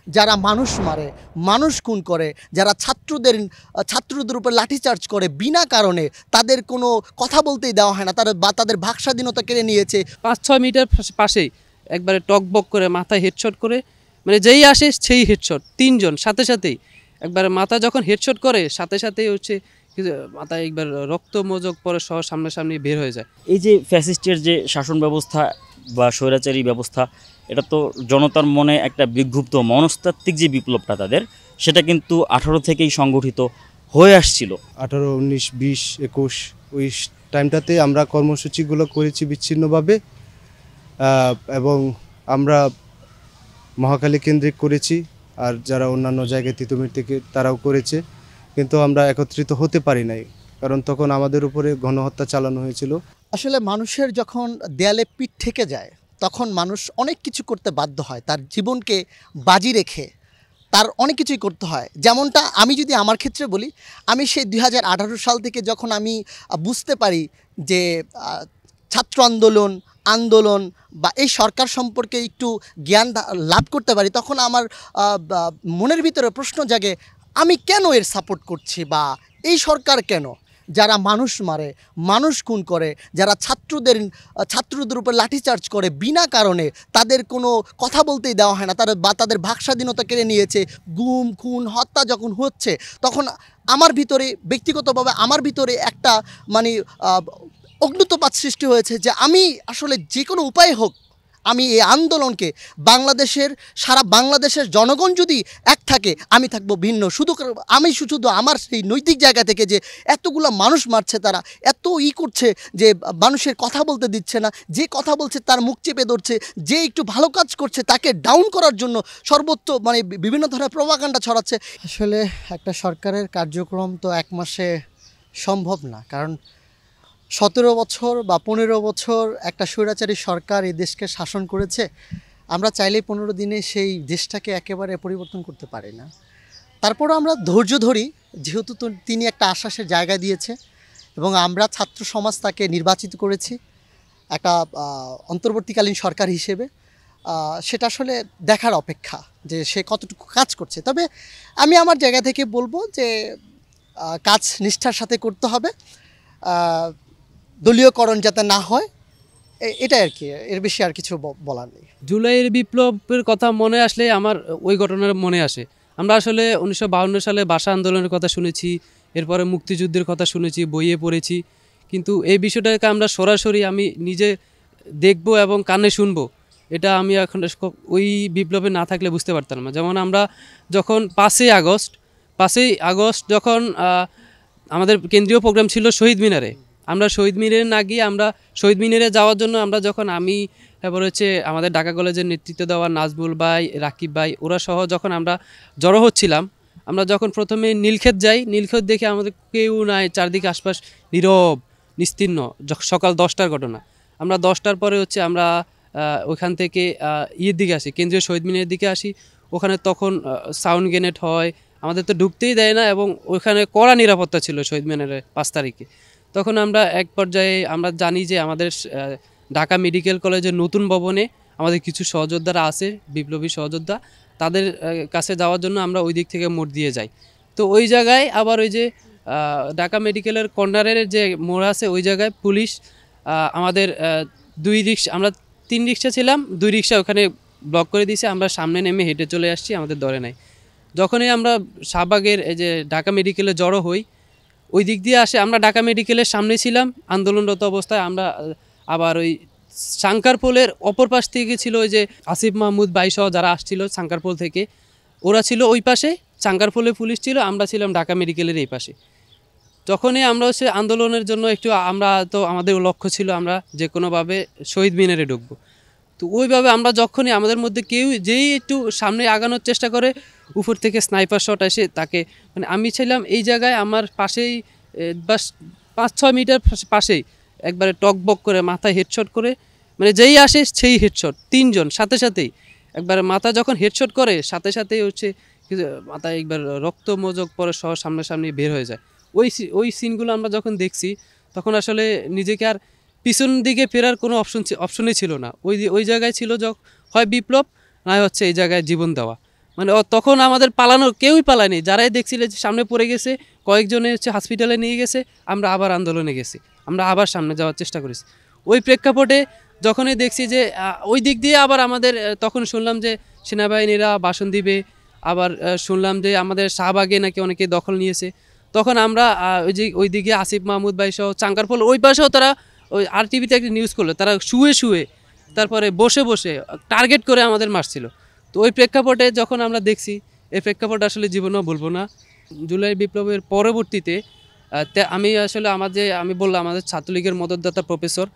যারা মানুষ মারে, মানুষ খুন করে, যারা ছাত্রদের উপর লাঠিচার্জ করে বিনা কারণে, তাদের কোনো কথা বলতেই দেওয়া হয় না, তাদের বাক স্বাধীনতা কেড়ে নিয়েছে। 5-6 মিটার পাশেই একবারে টকবক করে মাথায় হেডশট করে, মানে যেই আসে সেই হেডশট, তিনজন সাথে সাথেই একবারে মাথা যখন হেডশট করে সাথে সাথেই হচ্ছে মাথায় একবার রক্ত মোজক পরে সহ সামনাসামনি বের হয়ে যায়। এই যে ফ্যাসিস্টের যে শাসন ব্যবস্থা বা স্বৈরাচারী ব্যবস্থা, এটা তো জনতার মনে একটা বিক্ষুব্ধ মনস্তাত্ত্বিক যে বিপ্লবটা তাদের, সেটা কিন্তু 18 থেকেই সংগঠিত হয়ে আসছিল। 18, 19, 20, 21 ওই টাইমটাতে আমরা কর্মসূচিগুলো করেছি বিচ্ছিন্নভাবে, এবং আমরা মহাখালী কেন্দ্রিক করেছি, আর যারা অন্যান্য জায়গায় তিতুমির থেকে তারাও করেছে, কিন্তু আমরা একত্রিত হতে পারি নাই, কারণ তখন আমাদের উপরে গণহত্যা চালানো হয়েছিল। আসলে মানুষের যখন দেয়ালে পিঠ ঠেকে যায়, তখন মানুষ অনেক কিছু করতে বাধ্য হয়, তার জীবনকে বাজি রেখে তার অনেক কিছুই করতে হয়। যেমনটা আমি যদি আমার ক্ষেত্রে বলি, আমি সেই 2018 সাল থেকে যখন আমি বুঝতে পারি যে ছাত্র আন্দোলন বা এই সরকার সম্পর্কে একটু জ্ঞান লাভ করতে পারি, তখন আমার মনের ভিতরে প্রশ্ন জাগে, আমি কেন এর সাপোর্ট করছি, বা এই সরকার কেন যারা মানুষ মারে, মানুষ খুন করে, যারা ছাত্রদের উপর লাঠিচার্জ করে বিনা কারণে, তাদের কোনো কথা বলতেই দেওয়া হয় না, তাদের বাক স্বাধীনতা কেড়ে নিয়েছে, গুম খুন হত্যা যখন হচ্ছে, তখন আমার ভিতরে ব্যক্তিগতভাবে আমার ভিতরে একটা মানে অগ্নুতপাত সৃষ্টি হয়েছে যে আমি আসলে যে কোনো উপায় হোক আমি এই আন্দোলনকে সারা বাংলাদেশের জনগণ যদি এক থাকে, আমি থাকবো ভিন্ন। শুধু আমার সেই নৈতিক জায়গা থেকে যে এতগুলো মানুষ মারছে, তারা এত করছে যে মানুষের কথা বলতে দিচ্ছে না, যে কথা বলছে তার মুখ চেপে ধরছে, যে একটু ভালো কাজ করছে তাকে ডাউন করার জন্য সর্বোচ্চ বিভিন্ন ধরনের প্রোপাগান্ডা ছড়াচ্ছে। আসলে একটা সরকারের কার্যক্রম তো এক মাসে সম্ভব না, কারণ 17 বছর বা 15 বছর একটা স্বৈরাচারী সরকার এই দেশকে শাসন করেছে। আমরা চাইলেই 15 দিনে সেই দেশটাকে একেবারে পরিবর্তন করতে পারি না। তারপরও আমরা ধৈর্য ধরি, যেহেতু তিনি একটা আশ্বাসের জায়গা দিয়েছে এবং আমরা ছাত্র সমাজ তাকে নির্বাচিত করেছি একটা অন্তর্বর্তীকালীন সরকার হিসেবে। সেটা আসলে দেখার অপেক্ষা যে সে কতটুকু কাজ করছে। তবে আমি আমার জায়গা থেকে বলবো যে কাজ নিষ্ঠার সাথে করতে হবে, দলীয়করণ যাতে না হয়, এটাই আর কি, এর বেশি আর কিছু বলার নেই। জুলাইয়ের বিপ্লবের কথা মনে আসলে আমার ওই ঘটনার মনে আসে। আমরা আসলে 1952 সালে ভাষা আন্দোলনের কথা শুনেছি, এরপরে মুক্তিযুদ্ধের কথা শুনেছি, বইয়ে পড়েছি, কিন্তু এই বিষয়টাকে আমরা সরাসরি আমি নিজে দেখব এবং কানে শুনবো, এটা আমি এখন ওই বিপ্লবে না থাকলে বুঝতে পারতাম না। যেমন আমরা যখন 5ই আগস্ট যখন আমাদের কেন্দ্রীয় প্রোগ্রাম ছিল শহীদ মিনারে, আমরা শহীদ মিনারে না গিয়ে আমরা শহীদ মিনারে যাওয়ার জন্য আমি তারপর হচ্ছে আমাদের ঢাকা কলেজের নেতৃত্ব দেওয়া নাজবুল ভাই, রাকিব ভাই, ওরা সহ যখন আমরা জড়ো হচ্ছিলাম, আমরা যখন প্রথমে নীলক্ষেত যাই, নীলক্ষেত দেখে আমাদের কেউ নাই, চারদিকে আশপাশ নীরব নিস্তীর্ণ। সকাল 10টার ঘটনা, আমরা 10টার পরে হচ্ছে আমরা ওইখান থেকে ইয়ের দিকে আসি, কেন্দ্রীয় শহীদ মিনারের দিকে আসি। ওখানে তখন সাউন্ড গ্রেনেড হয়, আমাদের তো ঢুকতেই দেয় না, এবং ওইখানে কড়া নিরাপত্তা ছিল শহীদ মিনারে 5 তারিখে। তখন আমরা এক পর্যায়ে আমরা জানি যে আমাদের ঢাকা মেডিকেল কলেজের নতুন ভবনে আমাদের কিছু সহযোদ্ধারা আছে, বিপ্লবী সহযোদ্ধা, তাদের কাছে যাওয়ার জন্য আমরা ওই দিক থেকে মোড় দিয়ে যাই। তো ওই জায়গায় আবার ওই যে ঢাকা মেডিকেলের কর্নারের যে মোড় আছে, ওই জায়গায় পুলিশ আমাদের 2 রিক্সা, আমরা 3 রিক্সা ছিলাম, 2 রিক্সা ওখানে ব্লক করে দিয়েছে। আমরা সামনে নেমে হেঁটে চলে আসছি, আমাদের ধরে নাই। যখনই আমরা শাহবাগের এই যে ঢাকা মেডিকেলে জড়ো হই, ওই দিক দিয়ে আসে, আমরা ঢাকা মেডিকেলের সামনে ছিলাম আন্দোলনরত অবস্থায়। আমরা আবার ওই সাংকারপোলের অপর পাশ থেকে ছিল ওই যে আসিফ মাহমুদ বাইসহ যারা আসছিল সাংকারপোল থেকে, ওরা ছিল ওই পাশে, সাংকারপোলে পুলিশ ছিল, আমরা ছিলাম ঢাকা মেডিকেলের এই পাশে। যখনই আমরা হচ্ছে আন্দোলনের জন্য আমরা তো আমাদের লক্ষ্য ছিল আমরা যে কোনোভাবে শহীদ মিনারে ঢুকবো। তো ওইভাবে আমরা যখনই আমাদের মধ্যে কেউ যেই একটু সামনে আগানোর চেষ্টা করে, উপর থেকে স্নাইপার শট এসে তাকে, মানে আমি ছিলাম এই জায়গায় আমার পাশেই, বাস 5-6 মিটার পাশেই একবারে টকবক করে মাথায় হেডশট করে, মানে যেই আসে সেই হেডশট, তিনজন সাথে সাথেই একবারে মাথা যখন হেডশট করে সাথে সাথেই হচ্ছে মাথায় একবার রক্ত মোজক পরে সহ সামনাসামনি বের হয়ে যায়। ওই সিনগুলো আমরা যখন দেখছি, তখন আসলে নিজেকে আর পিছন দিকে ফেরার কোনো অপশনই ছিল না। ওই জায়গায় ছিল হয় বিপ্লব, না হচ্ছে এই জায়গায় জীবন দেওয়া। মানে তখন আমাদের পালানোর কেউই পালায়নি, যারাই দেখছিল যে সামনে পড়ে গেছে কয়েকজনে হচ্ছে হসপিটালে নিয়ে গেছে, আমরা আবার আন্দোলনে গেছি, আমরা আবার সামনে যাওয়ার চেষ্টা করেছি। ওই প্রেক্ষাপটে যখনই দেখছি যে ওই দিক দিয়ে আবার আমাদের তখন শুনলাম যে সেনাবাহিনীরা ভাষণ দিবে, আবার শুনলাম যে আমাদের শাহবাগে নাকি অনেকে দখল নিয়েছে, তখন আমরা ওই দিকে আসিফ মাহমুদ ভাই সহ চাঙ্কারপোল ওই পাশেও তারা ওই আর টিভিতে একটা নিউজ করলো, তারা শুয়ে তারপরে বসে টার্গেট করে আমাদের মারছিল। তো ওই প্রেক্ষাপটে যখন আমরা দেখছি, এই প্রেক্ষাপট আসলে জীবনেও বলবো না। জুলাই বিপ্লবের পরবর্তীতে আমি বললাম আমাদের ছাত্রলীগের মদতদাতা প্রফেসর,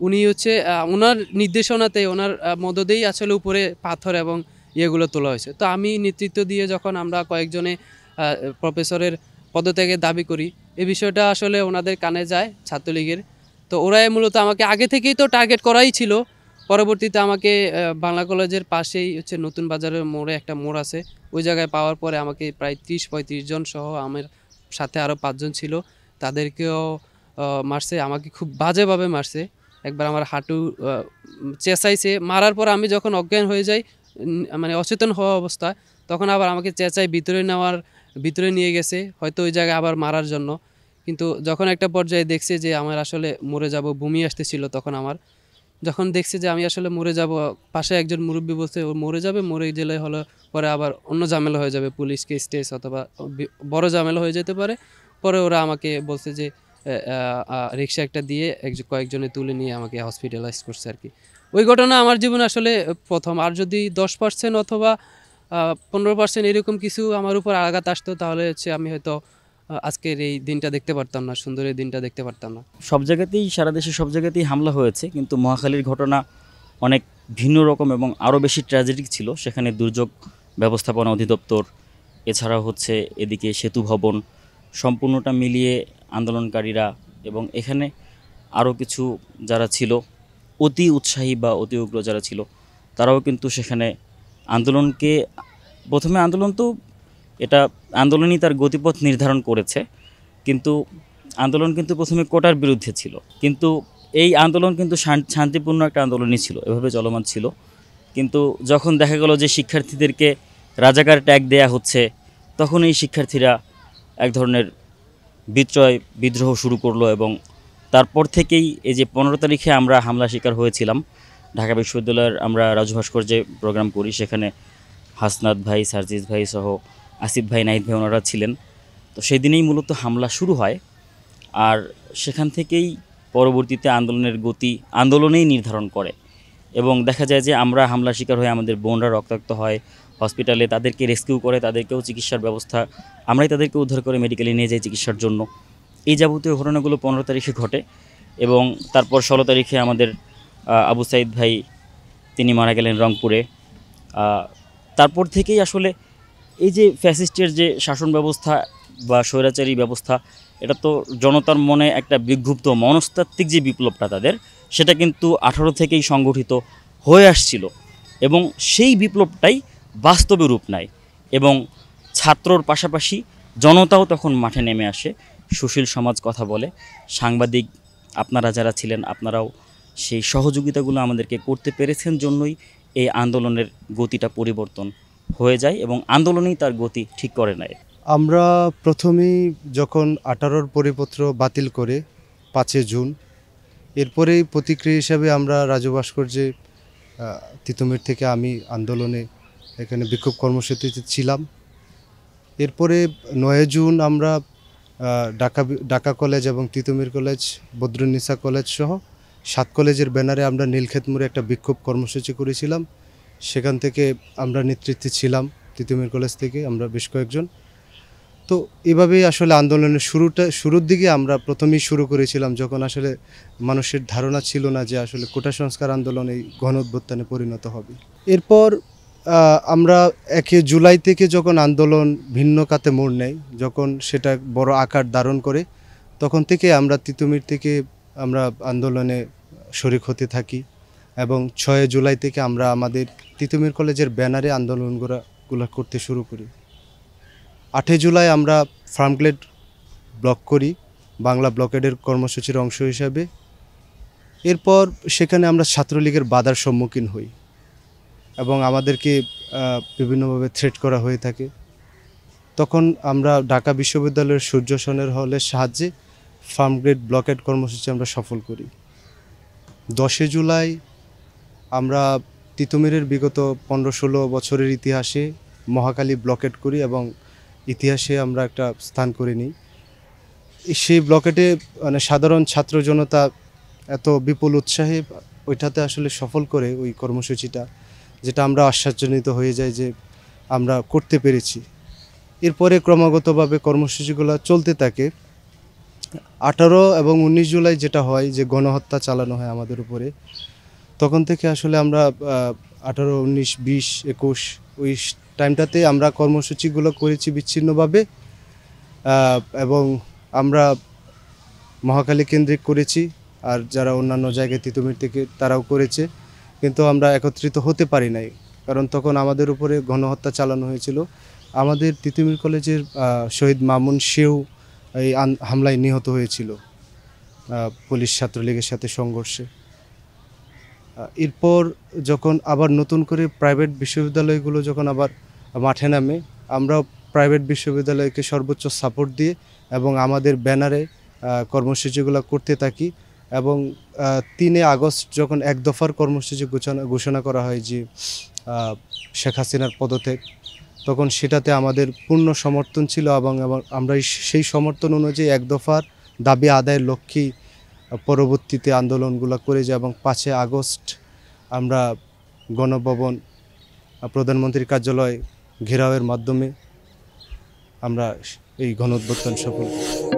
উনি হচ্ছে ওনার নির্দেশনাতে ওনার মদতেই আসলে উপরে পাথর এবং ইয়েগুলো তোলা হয়েছে। তো আমি নেতৃত্ব দিয়ে যখন আমরা কয়েকজনে প্রফেসরের পদত্যাগের দাবি করি, এই বিষয়টা আসলে ওনাদের কানে যায় ছাত্রলীগের। তো ওরাই মূলত আমাকে আগে থেকেই তো টার্গেট করাই ছিল। পরবর্তীতে আমাকে বাংলা কলেজের পাশেই হচ্ছে নতুন বাজারের মোড়ে একটা মোড় আছে, ওই জায়গায় পাওয়ার পরে আমাকে প্রায় 30-35 জন সহ আমার সাথে আরও 5 জন ছিল, তাদেরকেও মারছে, আমাকে খুব বাজেভাবে মারছে। একবার আমার হাঁটু চেঁচাইছে, মারার পর আমি যখন অজ্ঞান হয়ে যাই, মানে অচেতন হওয়া অবস্থা, তখন আবার আমাকে চেঁচাই ভিতরে নিয়ে গেছে, হয়তো ওই জায়গায় আবার মারার জন্য। কিন্তু যখন একটা পর্যায়ে দেখছে যে আমার আসলে মরে যাব, বমি আসতেছিল, তখন যখন দেখছে যে আমি আসলে মরে যাব, পাশে একজন মুরব্বী বলছে ও মরে গেলে হলো পরে আবার অন্য ঝামেলা হয়ে যাবে, পুলিশ কেস টেস অথবা বড় ঝামেলা হয়ে যেতে পারে। পরে ওরা আমাকে বলছে যে রিক্সা একটা দিয়ে কয়েকজনে তুলে নিয়ে আমাকে হসপিটালাইজ করছে আর কি। ওই ঘটনা আমার জীবনে আসলে প্রথম। আর যদি 10% অথবা 15% এরকম কিছু আমার উপর আঘাত আসতো, তাহলে হচ্ছে আমি হয়তো আজকের এই দিনটা দেখতে পারতাম না, সুন্দর এই দিনটা দেখতে পারতাম না। সব জায়গাতেই, সারা দেশে সব জায়গাতেই হামলা হয়েছে, কিন্তু মহাখালীর ঘটনা অনেক ভিন্ন রকম এবং আরও বেশি ট্র্যাজেডিক ছিল। সেখানে দুর্যোগ ব্যবস্থাপনা অধিদপ্তর, এছাড়াও হচ্ছে এদিকে সেতু ভবন, সম্পূর্ণটা মিলিয়ে আন্দোলনকারীরা এবং এখানে আরও কিছু যারা ছিল অতি উৎসাহী বা অতি উগ্র যারা ছিল, তারাও কিন্তু সেখানে আন্দোলনকে প্রথমে আন্দোলন তো এটা আন্দোলনই তার গতিপথ নির্ধারণ করেছে, কিন্তু আন্দোলন কিন্তু প্রথমে কোটার বিরুদ্ধে ছিল, কিন্তু এই আন্দোলন কিন্তু শান্তিপূর্ণ একটা আন্দোলনই ছিল, এভাবে চলমান ছিল। কিন্তু যখন দেখা গেল যে শিক্ষার্থীদেরকে রাজাকার ট্যাগ দেয়া হচ্ছে, তখন এই শিক্ষার্থীরা এক ধরনের বিদ্রোহ শুরু করলো এবং তারপর থেকেই এই যে 15 তারিখে আমরা হামলা শিকার হয়েছিলাম, ঢাকা বিশ্ববিদ্যালয়ের আমরা রাজু ভাস্কর্যে প্রোগ্রাম করি, সেখানে হাসনাত ভাই, সার্জিস ভাই সহ আসিফ ভাই, নাহিদ ভাই ওনারা ছিলেন। তো সেই দিনেই মূলত হামলা শুরু হয়, আর সেখান থেকেই পরবর্তীতে আন্দোলনের গতি আন্দোলনেই নির্ধারণ করে এবং দেখা যায় যে আমরা হামলা শিকার হয়ে আমাদের বোনরা রক্তাক্ত হয় হসপিটালে, তাদেরকে রেস্কিউ করে, তাদেরকেও চিকিৎসার ব্যবস্থা, আমরাই তাদেরকে উদ্ধার করে মেডিকেলে নিয়ে যাই চিকিৎসার জন্য। এই যাবতীয় ঘটনাগুলো 15 তারিখে ঘটে এবং তারপর 16 তারিখে আমাদের আবু সাইদ ভাই তিনি মারা গেলেন রংপুরে। তারপর থেকেই আসলে এই যে ফ্যাসিস্টের যে শাসন ব্যবস্থা বা স্বৈরাচারী ব্যবস্থা, এটা তো জনতার মনে একটা বিক্ষুব্ধ মনস্তাত্ত্বিক যে বিপ্লবটা তাদের, সেটা কিন্তু 18 থেকেই সংগঠিত হয়ে আসছিল এবং সেই বিপ্লবটাই বাস্তবে রূপ নেয় এবং ছাত্রর পাশাপাশি জনতাও তখন মাঠে নেমে আসে, সুশীল সমাজ কথা বলে, সাংবাদিক আপনারা যারা ছিলেন আপনারাও সেই সহযোগিতাগুলো আমাদেরকে করতে পেরেছেন জন্যই এই আন্দোলনের গতিটা পরিবর্তন হয়ে যায় এবং আন্দোলনেই তার গতি ঠিক করে নেয়। আমরা প্রথমেই যখন 18-র পরিপত্র বাতিল করে 5 জুন, এরপরেই প্রতিক্রিয়া হিসাবে আমরা রাজু ভাস্কর্যে তিতুমির থেকে আমি আন্দোলনে এখানে বিক্ষোভ কর্মসূচিতে ছিলাম। এরপরে 9 জুন আমরা ঢাকা কলেজ এবং তিতুমির কলেজ, বদরুন্নিসা কলেজ সহ 7 কলেজের ব্যানারে আমরা নীলক্ষেত মোড়ে একটা বিক্ষোভ কর্মসূচি করেছিলাম। সেখান থেকে আমরা নেতৃত্বে ছিলাম, তিতুমির কলেজ থেকে আমরা বেশ কয়েকজন। তো এভাবেই আসলে আন্দোলনের শুরুর দিকে আমরা প্রথমেই শুরু করেছিলাম, যখন আসলে মানুষের ধারণা ছিল না যে আসলে কোটা সংস্কার আন্দোলন এই গণ অভ্যুত্থানে পরিণত হবে। এরপর আমরা 1 জুলাই থেকে যখন আন্দোলন ভিন্ন খাতে মোড় নেয়, যখন সেটা বড় আকার ধারণ করে, তখন থেকে আমরা তিতুমির থেকে আমরা আন্দোলনে শরিক হতে থাকি এবং 6 জুলাই থেকে আমরা আমাদের তিতুমির কলেজের ব্যানারে আন্দোলনগুলো করতে শুরু করি। 8 জুলাই আমরা ফার্মগেট ব্লক করি বাংলা ব্লকেডের কর্মসূচির অংশ হিসাবে। এরপর সেখানে আমরা ছাত্রলীগের বাধার সম্মুখীন হই। এবং আমাদেরকে বিভিন্নভাবে থ্রেট করা হয়ে থাকে। তখন আমরা ঢাকা বিশ্ববিদ্যালয়ের সূর্য সেনের হলের সাহায্যে ফার্ম গেট ব্লকেড কর্মসূচি আমরা সফল করি। 10 জুলাই আমরা তিতুমিরের বিগত 15-16 বছরের ইতিহাসে মহাখালী ব্লকেড করি এবং ইতিহাসে আমরা একটা স্থান করে নিই। সেই ব্লকেটে মানে সাধারণ ছাত্র জনতা এত বিপুল উৎসাহে ওইটাতে আসলে সফল করে ওই কর্মসূচিটা, যেটা আমরা আশ্চর্যান্বিত হয়ে যাই যে আমরা করতে পেরেছি। এরপরে ক্রমাগতভাবে কর্মসূচিগুলো চলতে থাকে। 18 এবং 19 জুলাই যেটা হয় যে গণহত্যা চালানো হয় আমাদের উপরে, তখন থেকে আসলে আমরা 18, 19, 20, 21 ওই টাইমটাতে আমরা কর্মসূচিগুলো করেছি বিচ্ছিন্নভাবে, এবং আমরা মহাখালী কেন্দ্রিক করেছি, আর যারা অন্যান্য জায়গায় তিতুমির থেকে তারাও করেছে, কিন্তু আমরা একত্রিত হতে পারি নাই, কারণ তখন আমাদের উপরে গণহত্যা চালানো হয়েছিল। আমাদের তিতুমির কলেজের শহীদ মামুন সেও এই হামলায় নিহত হয়েছিল পুলিশ ছাত্রলীগের সাথে সংঘর্ষে। এরপর যখন আবার নতুন করে প্রাইভেট বিশ্ববিদ্যালয়গুলো যখন আবার মাঠে নামে, আমরাও প্রাইভেট বিশ্ববিদ্যালয়কে সর্বোচ্চ সাপোর্ট দিয়ে এবং আমাদের ব্যানারে কর্মসূচিগুলো করতে থাকি। এবং 3 আগস্ট যখন এক দফার কর্মসূচি ঘোষণা করা হয় যে শেখ হাসিনার পদত্যাগ, তখন সেটাতে আমাদের পূর্ণ সমর্থন ছিল এবং আমরা সেই সমর্থন অনুযায়ী এক দফার দাবি আদায়ের লক্ষ্যেই পরবর্তীতে আন্দোলনগুলো করে যাই। এবং 5 আগস্ট আমরা গণভবন, প্রধানমন্ত্রীর কার্যালয় ঘেরাওয়ের মাধ্যমে আমরা এই গণ অভ্যুত্থান সফল করি।